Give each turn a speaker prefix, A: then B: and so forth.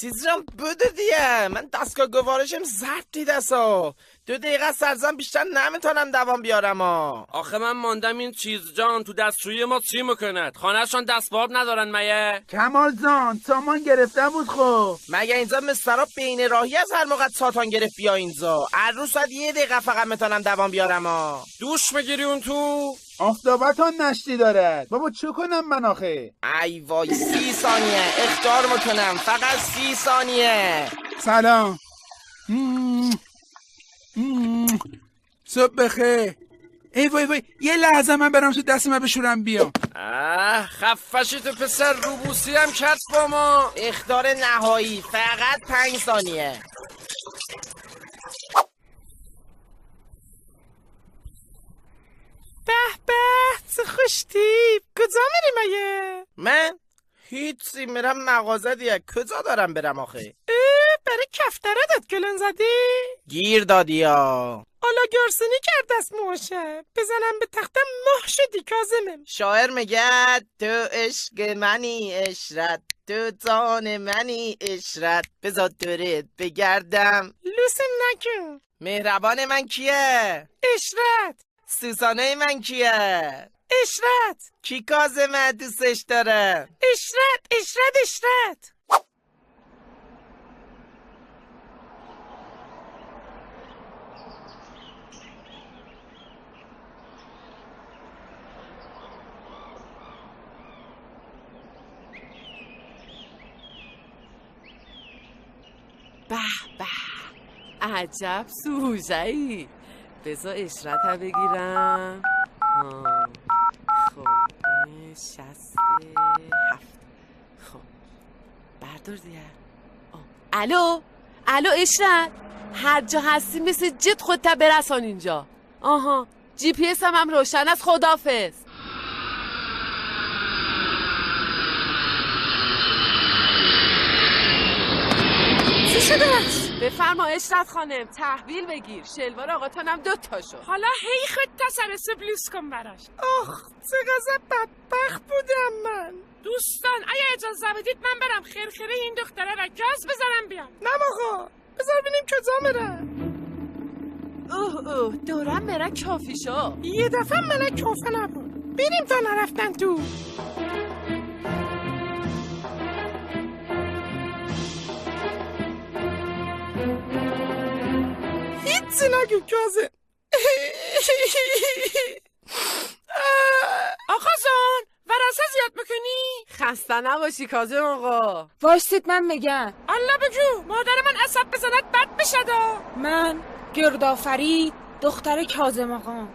A: چیزم بده دیگه، من دستگاه گوارشم زرد دیدسا. 2 دقیقه سرزن بیشتر نمیتونم دوام بیارم
B: آخه من ماندم این چیز جان تو دستشویی ما چی میکند؟ خانهشان دستباب ندارن مگه؟
C: کمال جان سامان گرفته بود. خب
A: مگه اینجا مسترا بین راهی از هر موقع ساتان گرفت بیا اینجا. هر روز ساعت 1 دقیقه فقط میتونم دوام بیارم
B: دوش میگیری اون تو؟
C: آفتابتان نشتی دارد. بابا چه کنم من آخه؟
A: ای وای 30 ثانیه اختار میکنم، فقط 30 ثانیه.
C: سلام. صبح بخیر. ای وای وای یه لحظه من برم تو دست من بشورم بیام.
B: خفشی تو پسر، روبوسی هم کرد با ما.
A: اختار نهایی فقط 5 ثانیه.
D: به به چه خوشتیب. کجا میری مگه؟
A: من هیچی، میرم مغازه دیگه. کجا دارم برم آخه؟
D: برای کفتره داد گلن زدی؟
A: گیر دادی یا
D: حالا گرسنی کرد دست موشه. بزنم به تختم ماه شدی کازمم.
A: شاعر میگه تو عشق منی اشرت، تو جان منی اشرت، بذار دورت بگردم.
D: لوسم نکن.
A: مهربان من کیه؟
D: اشرت.
A: سوسانه من کیه؟
D: اشرت.
A: کی کازمه دوستش داره؟
D: اشرت اشرت اشرت.
E: به به عجب سوژه‌ای. بذار اشرت ها بگیرم. خب این 67. خب بردار دیگه. الو اشرت، هر جا هستی مثل جد خودت برسان اینجا. آها جی پی اس هم روشن است. خداحافظ.
D: چی شده است؟
E: بفرما اشرت خانم، تحویل بگیر. شلوار آقاتانم 2 تا شد.
D: حالا هی خودت سر بلوز کن براش. آخ چقدر بدبخت بودم من. دوستان اگه اجازه بدید من برم خرخره این دختره را گاز بزنم بیام. نه آقا بذار ببینیم کجا میره.
E: اوه دورم بره کافی شو.
D: یه دفعه من کافه نبود. بریم تا نرفتن تو. هیچی نگو کازم. آقا زان ورسه زیاد میکنی؟
E: خسته نباشی کاظم آقا.
F: وایسید من میگم.
D: الله بگو مادر من عصب بزند بد بشه دا.
F: من گردآفرید دختر کاظم آقا.